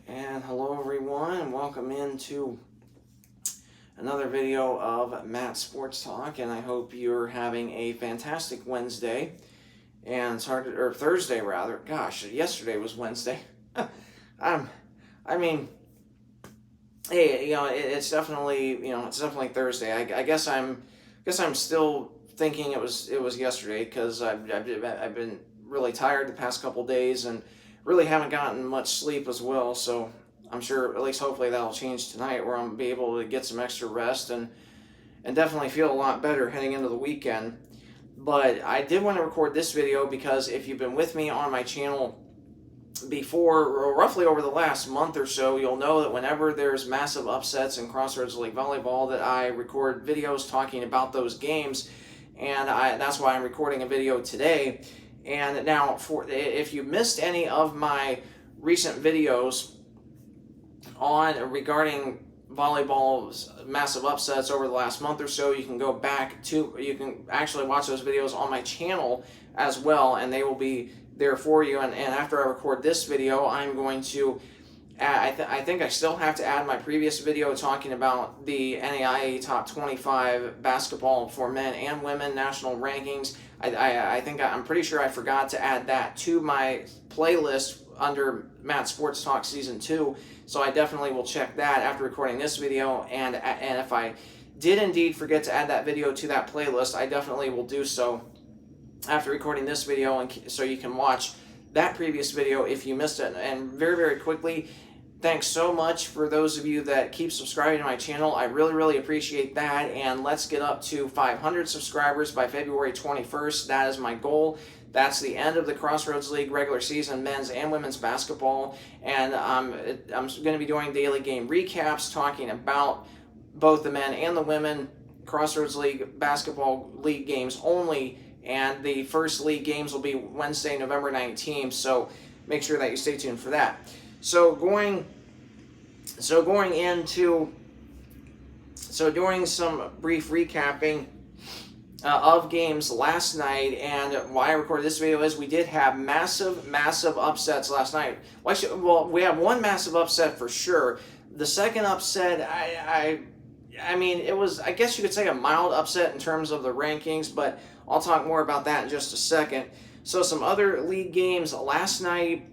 And hello everyone, and welcome into another video of Matt Sports Talk, and I hope you're having a fantastic Wednesday, and it's hard to, or Thursday rather. Gosh, yesterday was Wednesday. I mean, hey, it's definitely Thursday. I guess I'm still thinking it was yesterday because I've been really tired the past couple days and really haven't gotten much sleep as well. So I'm sure, at least hopefully, that'll change tonight, where I'm gonna be able to get some extra rest and definitely feel a lot better heading into the weekend. But I did want to record this video because if you've been with me on my channel before, or roughly over the last month or so, you'll know that whenever there's massive upsets in Crossroads League Volleyball, that I record videos talking about those games, and that's why I'm recording a video today. And now, if you missed any of my recent videos regarding volleyball's massive upsets over the last month or so, you can actually watch those videos on my channel as well, and they will be there for you. And after I record this video, I'm going to I think I still have to add my previous video talking about the NAIA Top 25 basketball for men and women national rankings. I'm pretty sure I forgot to add that to my playlist under Matt Sports Talk Season 2, so I definitely will check that after recording this video, and if I did indeed forget to add that video to that playlist, I definitely will do so after recording this video, and so you can watch that previous video if you missed it. And very, very quickly, thanks so much for those of you that keep subscribing to my channel. I really, really appreciate that, and let's get up to 500 subscribers by February 21st. That is my goal. That's the end of the Crossroads League regular season, men's and women's basketball, and I'm going to be doing daily game recaps, talking about both the men and the women Crossroads League basketball league games only, and the first league games will be Wednesday, November 19th, so make sure that you stay tuned for that. Doing some brief recapping of games last night, and why I recorded this video is we did have massive upsets last night. We have one massive upset for sure. The second upset, I mean, it was, I guess you could say, a mild upset in terms of the rankings, but I'll talk more about that in just a second. So some other league games last night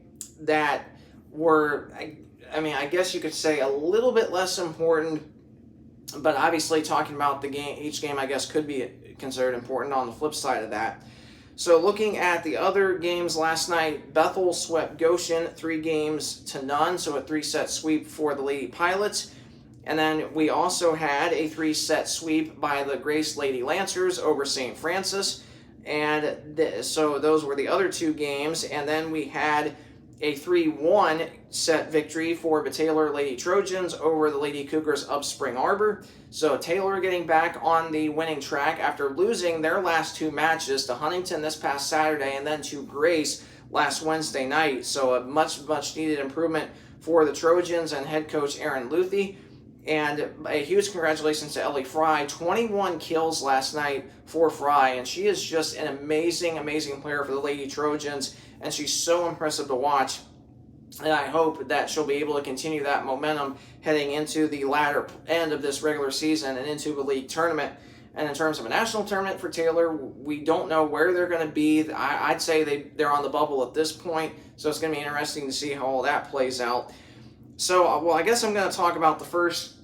that were, I guess you could say, a little bit less important, but obviously talking about each game, I guess, could be considered important on the flip side of that. So looking at the other games last night, Bethel swept Goshen 3-0, so a 3-set sweep for the Lady Pilots. And then we also had a 3-set sweep by the Grace Lady Lancers over St. Francis. And so those were the other two games. And then we had a 3-1 set victory for the Taylor Lady Trojans over the Lady Cougars of Spring Arbor. So Taylor getting back on the winning track after losing their last two matches to Huntington this past Saturday and then to Grace last Wednesday night. So a much needed improvement for the Trojans and head coach Aaron Luthi. And a huge congratulations to Ellie Fry. 21 kills last night for Fry, and she is just an amazing player for the Lady Trojans, and she's so impressive to watch. And I hope that she'll be able to continue that momentum heading into the latter end of this regular season and into the league tournament. And in terms of a national tournament for Taylor, we don't know where they're going to be. I'd say they're on the bubble at this point, so it's going to be interesting to see how all that plays out. So, well, I guess I'm going to talk about the first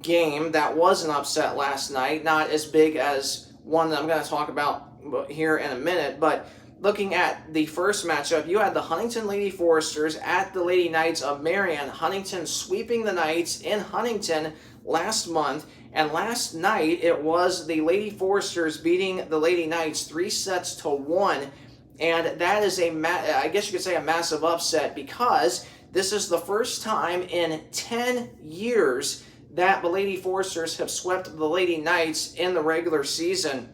game that was an upset last night. Not as big as one that I'm going to talk about here in a minute, but looking at the first matchup, you had the Huntington Lady Foresters at the Lady Knights of Marion. Huntington sweeping the Knights in Huntington last month, and last night it was the Lady Foresters beating the Lady Knights 3-1, and that is I guess you could say a massive upset, because this is the first time in 10 years that the Lady Foresters have swept the Lady Knights in the regular season.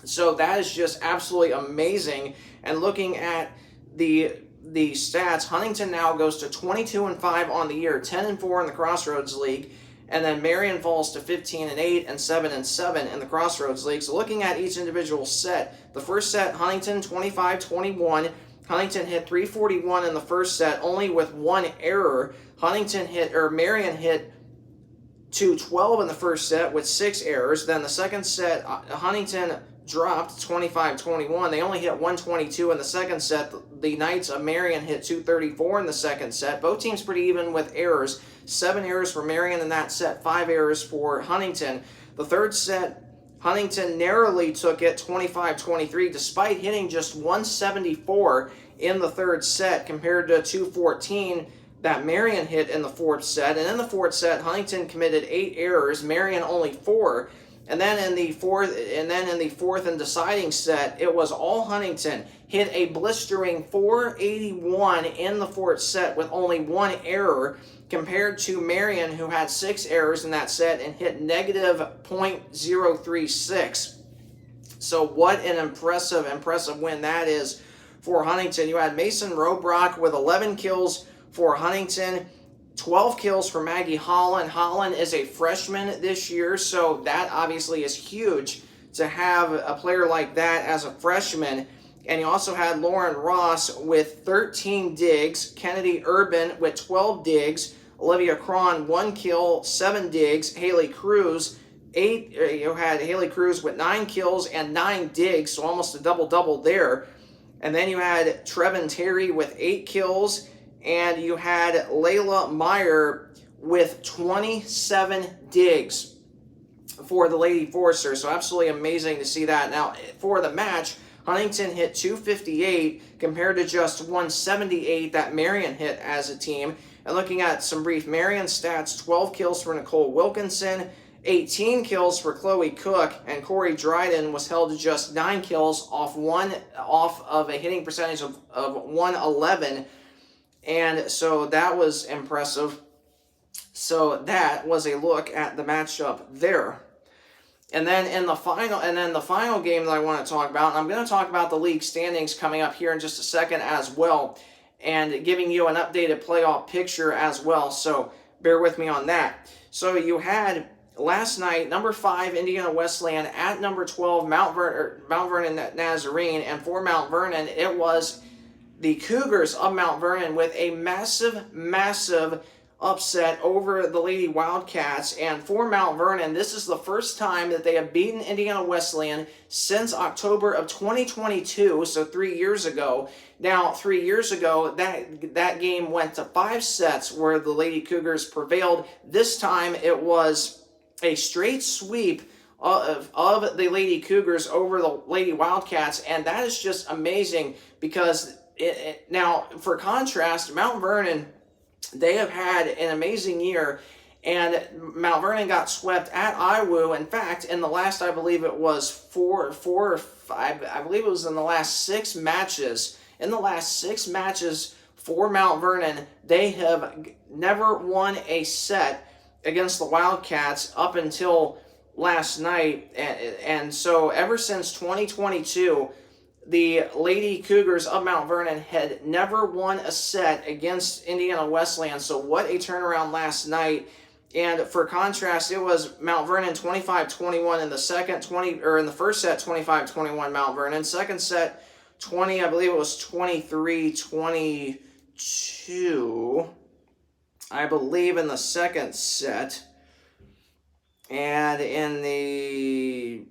So that is just absolutely amazing. And looking at the stats, Huntington now goes to 22-5 on the year, 10-4 in the Crossroads League, and then Marion falls to 15-8 and 7-7 in the Crossroads League. So looking at each individual set, the first set, Huntington 25-21. Huntington hit 341 in the first set, only with one error. Marion hit 212 in the first set with 6 errors. Then the second set, Huntington dropped 25-21. They only hit 122 in the second set. The Knights of Marion hit 234 in the second set. Both teams pretty even with errors. 7 errors for Marion in that set, 5 errors for Huntington. The third set, Huntington narrowly took it 25-23 despite hitting just 174 in the third set compared to 214 that Marion hit in the fourth set. And in the fourth set, Huntington committed 8 errors, Marion only 4. And then in the fourth and deciding set, it was all Huntington. Hit a blistering 481 in the fourth set with only 1 error, compared to Marion, who had 6 errors in that set and hit negative .036. So what an impressive win that is for Huntington. You had Mason Robrock with 11 kills for Huntington, 12 kills for Maggie Holland. Holland is a freshman this year, so that obviously is huge to have a player like that as a freshman. And you also had Lauren Ross with 13 digs, Kennedy Urban with 12 digs, Olivia Cron 1 kill, 7 digs, Haley Cruz 8. You had Haley Cruz with 9 kills and 9 digs, so almost a double-double there. And then you had Trevin Terry with 8 kills, and you had Layla Meyer with 27 digs for the Lady Foresters. So absolutely amazing to see that. Now, for the match, Huntington hit 258 compared to just 178 that Marion hit as a team. And looking at some brief Marion stats, 12 kills for Nicole Wilkinson, 18 kills for Chloe Cook, and Corey Dryden was held to just 9 kills off of a hitting percentage of 111. And so that was impressive. So that was a look at the matchup there. And then in the final game that I want to talk about, and I'm going to talk about the league standings coming up here in just a second as well, and giving you an updated playoff picture as well. So bear with me on that. So you had last night number 5 Indiana Wesleyan at number 12 Mount Vernon Nazarene, and for Mount Vernon it was the Cougars of Mount Vernon with a massive upset over the Lady Wildcats. And for Mount Vernon, this is the first time that they have beaten Indiana Wesleyan since October of 2022, so 3 years ago. Now, 3 years ago, that game went to 5 sets where the Lady Cougars prevailed. This time, it was a straight sweep of the Lady Cougars over the Lady Wildcats, and that is just amazing because now, for contrast, Mount Vernon, they have had an amazing year, and Mount Vernon got swept at IWU. In fact, in the last, I believe it was four or five, I believe it was in the last 6 matches. In the last 6 matches for Mount Vernon, they have never won a set against the Wildcats up until last night. And so ever since 2022, the Lady Cougars of Mount Vernon had never won a set against Indiana Wesleyan. So what a turnaround last night. And for contrast, it was Mount Vernon 25-21 in the in the first set, 25-21 Mount Vernon. Second set, I believe it was 23-22. I believe in the second set. And in the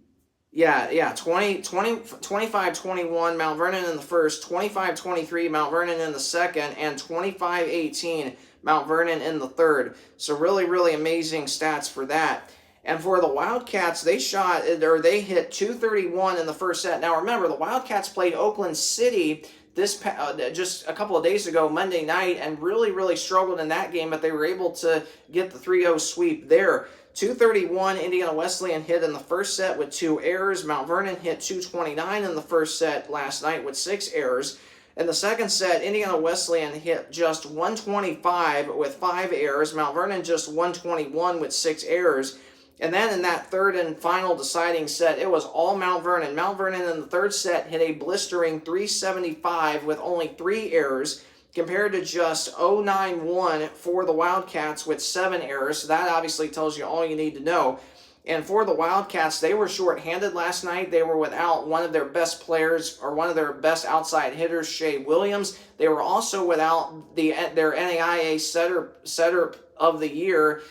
25-21 Mount Vernon in the first, 25-23 Mount Vernon in the second, and 25-18 Mount Vernon in the third. So really amazing stats for that. And for the Wildcats, they hit 231 in the first set. Now remember, the Wildcats played Oakland City just a couple of days ago, Monday night, and really struggled in that game, but they were able to get the 3-0 sweep there. 231 Indiana Wesleyan hit in the first set with 2 errors. Mount Vernon hit 229 in the first set last night with 6 errors. In the second set, Indiana Wesleyan hit just 125 with 5 errors. Mount Vernon just 121 with 6 errors. And then in that third and final deciding set, it was all Mount Vernon. Mount Vernon in the third set hit a blistering 375 with only 3 errors, compared to just 091 for the Wildcats with 7 errors. So that obviously tells you all you need to know. And for the Wildcats, they were shorthanded last night. They were without one of their best players, or one of their best outside hitters, Shea Williams. They were also without their NAIA setter of the year,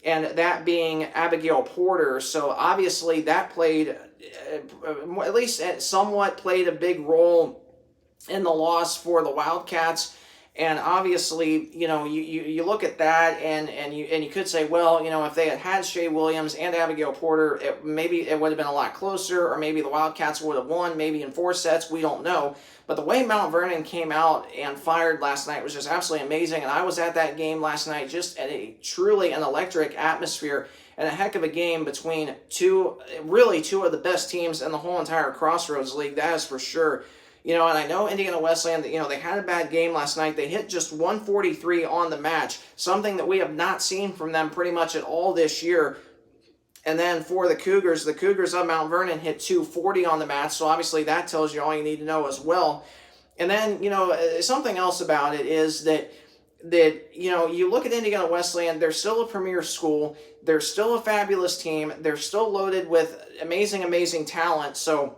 and that being Abigail Porter. So obviously that played, at least somewhat played a big role in the loss for the Wildcats. And obviously, you look at that, and you could say, well, if they had Shea Williams and Abigail Porter, maybe it would have been a lot closer, or maybe the Wildcats would have won, maybe in 4 sets. We don't know. But the way Mount Vernon came out and fired last night was just absolutely amazing. And I was at that game last night, just at truly an electric atmosphere, and a heck of a game between two of the best teams in the whole entire Crossroads League. That is for sure. And I know Indiana Wesleyan, they had a bad game last night. They hit just 143 on the match, something that we have not seen from them pretty much at all this year. And then for the Cougars of Mount Vernon hit 240 on the match, so obviously that tells you all you need to know as well. And then, something else about it is that you look at Indiana Wesleyan, they're still a premier school. They're still a fabulous team. They're still loaded with amazing talent. So,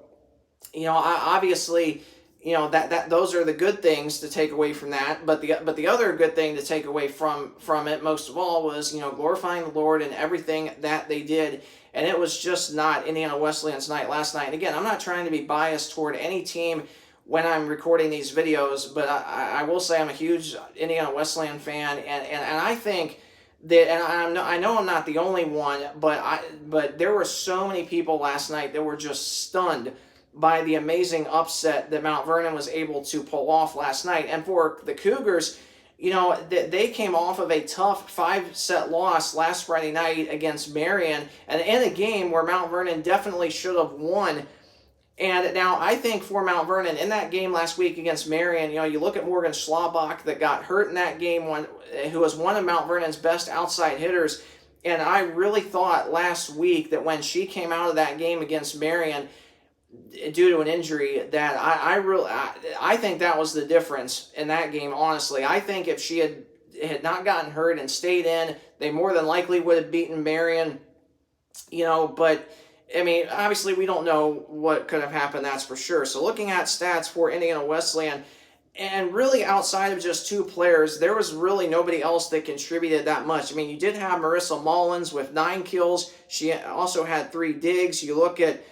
obviously, that those are the good things to take away from that. But the other good thing to take away from it, most of all, was glorifying the Lord and everything that they did. And it was just not Indiana Wesleyan's night last night. And again, I'm not trying to be biased toward any team when I'm recording these videos, but I will say I'm a huge Indiana Wesleyan fan, and I think that, and I know I'm not the only one, but there were so many people last night that were just stunned by the amazing upset that Mount Vernon was able to pull off last night. And for the Cougars, they came off of a tough 5-set loss last Friday night against Marion, and in a game where Mount Vernon definitely should have won. And now I think for Mount Vernon, in that game last week against Marion, you look at Morgan Schlabach that got hurt in that game, who was one of Mount Vernon's best outside hitters. And I really thought last week that when she came out of that game against Marion, due to an injury, that I think that was the difference in that game, honestly. I think if she had not gotten hurt and stayed in, they more than likely would have beaten Marion, but I mean, obviously we don't know what could have happened, that's for sure. So looking at stats for Indiana Wesleyan, and really outside of just 2 players, there was really nobody else that contributed that much. I mean, you did have Marissa Mullins with 9 kills. She also had 3 digs. You look at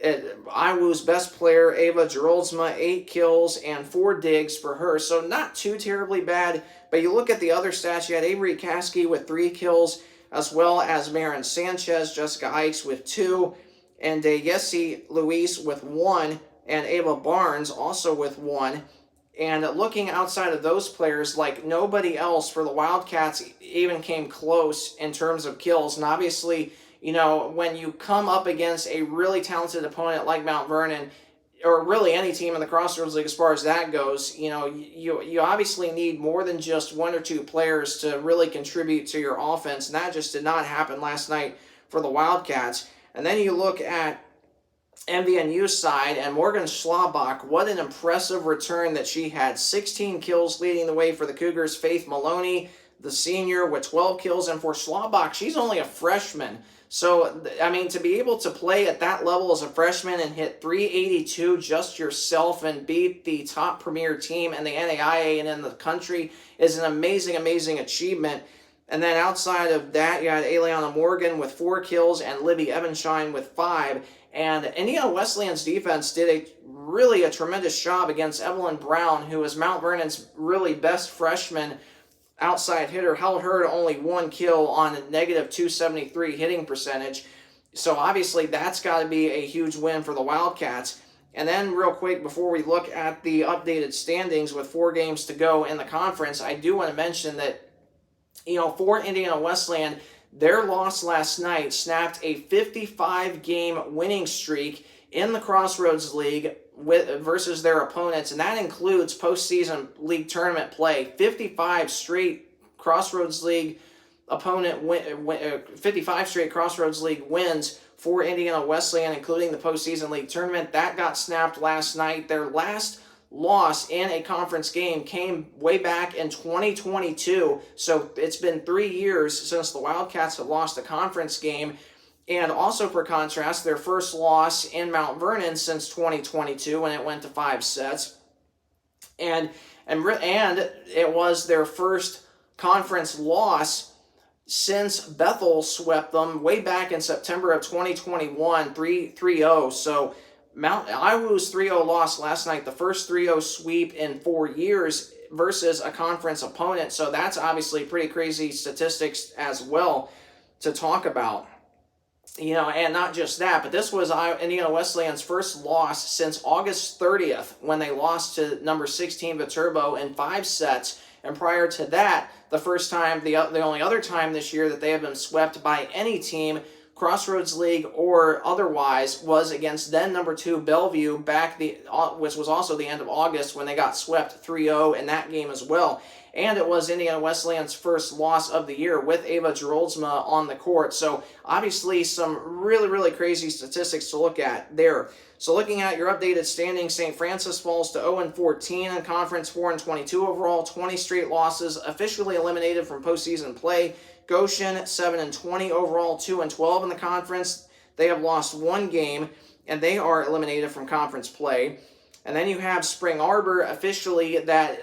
IWU's best player, Ava Geroldsma, 8 kills and 4 digs for her. So not too terribly bad. But you look at the other stats, you had Avery Caskey with 3 kills, as well as Marin Sanchez, Jessica Ikes with 2, and Yessie Luis with 1, and Ava Barnes also with 1. And looking outside of those players, like nobody else for the Wildcats even came close in terms of kills. And obviously, when you come up against a really talented opponent like Mount Vernon, or really any team in the Crossroads League as far as that goes, you obviously need more than just 1 or 2 players to really contribute to your offense, and that just did not happen last night for the Wildcats. And then you look at MVNU's side, and Morgan Schlabach, what an impressive return that she had. 16 kills leading the way for the Cougars. Faith Maloney, the senior, with 12 kills, and for Schlabach, she's only a freshman. So, I mean, to be able to play at that level as a freshman and hit 382 just yourself and beat the top premier team in the NAIA and in the country is an amazing achievement. And then outside of that, you had Eliana Morgan with 4 kills and Libby Evanshine with 5. And Indiana Wesleyan's defense did a tremendous job against Evelyn Brown, who is Mount Vernon's really best freshman outside hitter, held her to only 1 kill on a negative .273 hitting percentage. So obviously that's got to be a huge win for the Wildcats. And then real quick, before we look at the updated standings with 4 games to go in the conference, I do want to mention that, for Indiana Wesleyan, their loss last night snapped a 55-game winning streak in the Crossroads League versus their opponents, and that includes postseason league tournament play. 55 straight Crossroads League 55 straight Crossroads League wins for Indiana Wesleyan, including the postseason league tournament. That got snapped last night. Their last loss in a conference game came way back in 2022, so it's been 3 years since the Wildcats have lost a conference game. And also, for contrast, their first loss in Mount Vernon since 2022 when it went to 5 sets. And it was their first conference loss since Bethel swept them way back in September of 2021, 3-0. So Iwu's 3-0 loss last night, the first 3-0 sweep in 4 years versus a conference opponent. So that's obviously pretty crazy statistics as well to talk about. And not just that, but this was Indiana Wesleyan's first loss since August 30th when they lost to number 16 Viterbo in 5 sets. And prior to that, the only other time this year that they have been swept by any team, Crossroads League or otherwise, was against then number 2 Bellevue which was also the end of August when they got swept 3-0 in that game as well. And it was Indiana Wesleyan's first loss of the year with Ava Geroldsma on the court. So obviously some really, really crazy statistics to look at there. So looking at your updated standings, St. Francis falls to 0-14 in conference, 4-22 overall, 20 straight losses, officially eliminated from postseason play. Goshen, 7-20 overall, 2-12 in the conference. They have lost 1 game, and they are eliminated from conference play. And then you have Spring Arbor officially that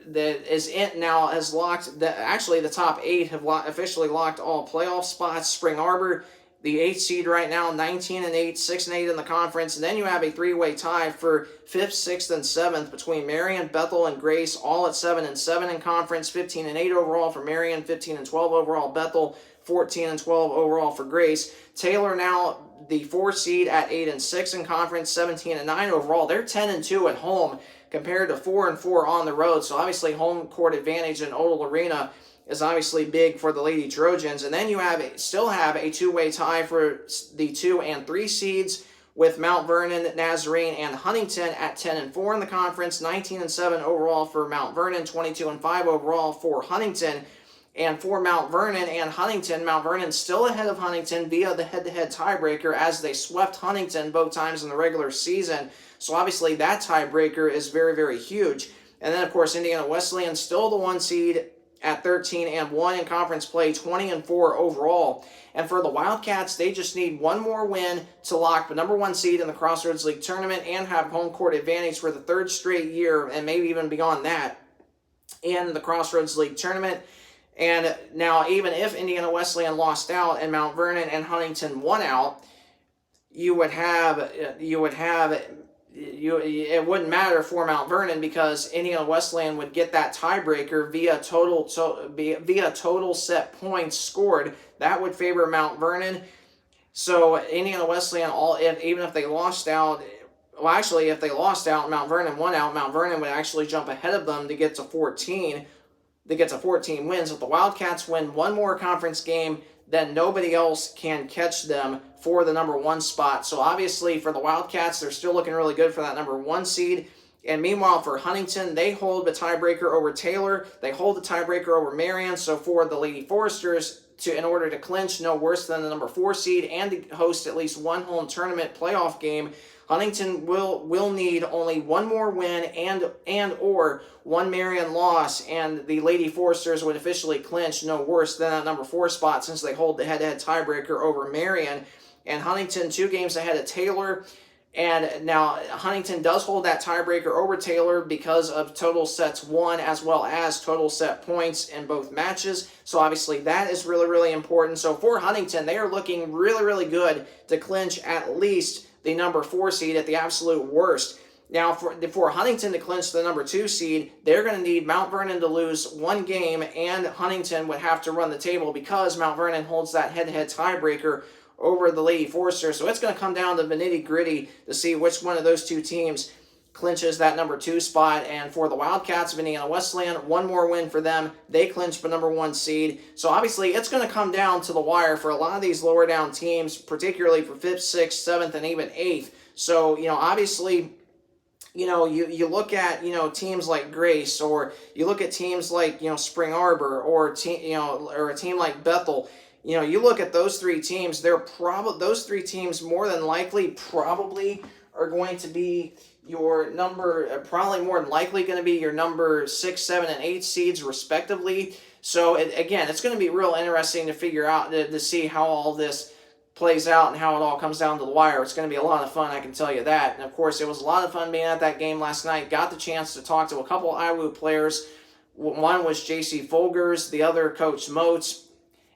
is in now has locked. The top 8 have officially locked all playoff spots. Spring Arbor, the 8th seed right now, 19-8, 6-8 in the conference. And then you have a 3-way tie for 5th, 6th, and 7th between Marion, Bethel, and Grace, all at 7-7 in conference. 15-8 overall for Marion, 15-12 overall Bethel, 14-12 overall for Grace. Taylor now the 4th seed at 8-6 in conference, 17-9 overall. They're 10-2 at home compared to 4-4 on the road. So obviously home court advantage in Odell Arena is obviously big for the Lady Trojans. And then you still have a 2-way tie for the 2 and 3 seeds with Mount Vernon, Nazarene, and Huntington at 10-4 in the conference, 19-7 overall for Mount Vernon, 22-5 overall for Huntington. And for Mount Vernon and Huntington, Mount Vernon still ahead of Huntington via the head-to-head tiebreaker as they swept Huntington both times in the regular season. So obviously that tiebreaker is very, very huge. And then, of course, Indiana Wesleyan still the 1 seed at 13-1 in conference play, 20-4 overall. And for the Wildcats, they just need 1 more win to lock the number 1 seed in the Crossroads League tournament and have home court advantage for the 3rd straight year, and maybe even beyond that, in the Crossroads League tournament. And now, even if Indiana Wesleyan lost out and Mount Vernon and Huntington won out, it wouldn't matter for Mount Vernon because Indiana Wesleyan would get that tiebreaker via total set points scored. That would favor Mount Vernon. So Indiana Wesleyan, even if they lost out, if they lost out and Mount Vernon won out, Mount Vernon would actually jump ahead of them to get to 14. They get to 14 wins. If the Wildcats win 1 more conference game, then nobody else can catch them for the number 1 spot. So obviously for the Wildcats, they're still looking really good for that number 1 seed. And meanwhile for Huntington, they hold the tiebreaker over Taylor. They hold the tiebreaker over Marion. So for the Lady Foresters, in order to clinch no worse than the number 4 seed and to host at least 1 home tournament playoff game, Huntington will need only 1 more win and or 1 Marion loss, and the Lady Foresters would officially clinch no worse than that number 4 spot since they hold the head-to-head tiebreaker over Marion. And Huntington 2 games ahead of Taylor. And now Huntington does hold that tiebreaker over Taylor because of total sets won as well as total set points in both matches. So obviously that is really, really important. So for Huntington, they are looking really, really good to clinch at least the number 4 seed at the absolute worst. Now, for Huntington to clinch the number 2 seed, they're going to need Mount Vernon to lose 1 game, and Huntington would have to run the table because Mount Vernon holds that head-to-head tiebreaker over the Lady Foresters. So it's going to come down to the nitty-gritty to see which one of those 2 teams clinches that number 2 spot. And for the Wildcats of Indiana Wesleyan, 1 more win for them. They clinch the number 1 seed. So obviously it's going to come down to the wire for a lot of these lower down teams, particularly for 5th, 6th, 7th, and even 8th. So, obviously, you look at, teams like Grace, or you look at teams like, Spring Arbor, or a team like Bethel. You look at those 3 teams, those 3 teams more than likely probably are going to be your more than likely going to be your number 6, 7, and 8 seeds respectively. So again, it's going to be real interesting to figure out, to see how all this plays out and how it all comes down to the wire. It's going to be a lot of fun, I can tell you that. And of course, it was a lot of fun being at that game last night. Got the chance to talk to a couple IWU players. One was J.C. Folgers, the other Coach Moats,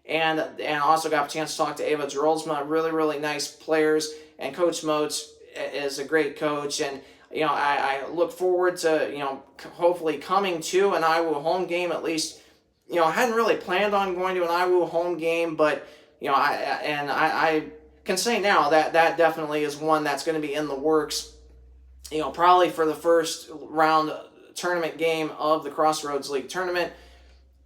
and also got a chance to talk to Ava Geroldsma. Really, really nice players. And Coach Moats is a great coach. And I look forward to hopefully coming to an IWU home game at least. I hadn't really planned on going to an IWU home game, but I can say now that definitely is one that's going to be in the works. Probably for the first round tournament game of the Crossroads League tournament,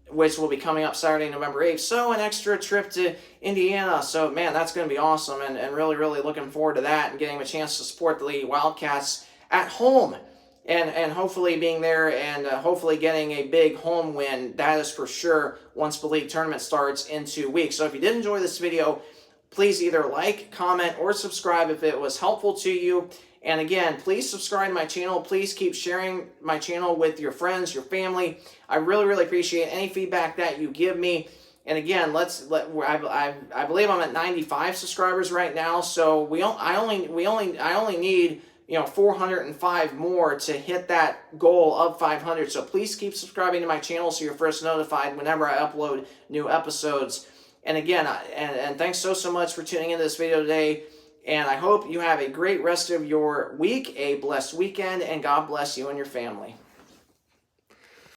which will be coming up Saturday, November 8th. So an extra trip to Indiana. So, man, that's going to be awesome, and really, really looking forward to that and getting a chance to support the Lady Wildcats at home and hopefully being there and hopefully getting a big home win. That is for sure once the league tournament starts in 2 weeks. So if you did enjoy this video, please either like, comment, or subscribe if it was helpful to you. And again, please subscribe to my channel. Please keep sharing my channel with your friends, your family. I really, really appreciate any feedback that you give me. And again, I believe I'm at 95 subscribers right now. So I only need 405 more to hit that goal of 500. So please keep subscribing to my channel so you're first notified whenever I upload new episodes. And again, and thanks so much for tuning into this video today. And I hope you have a great rest of your week, a blessed weekend, and God bless you and your family.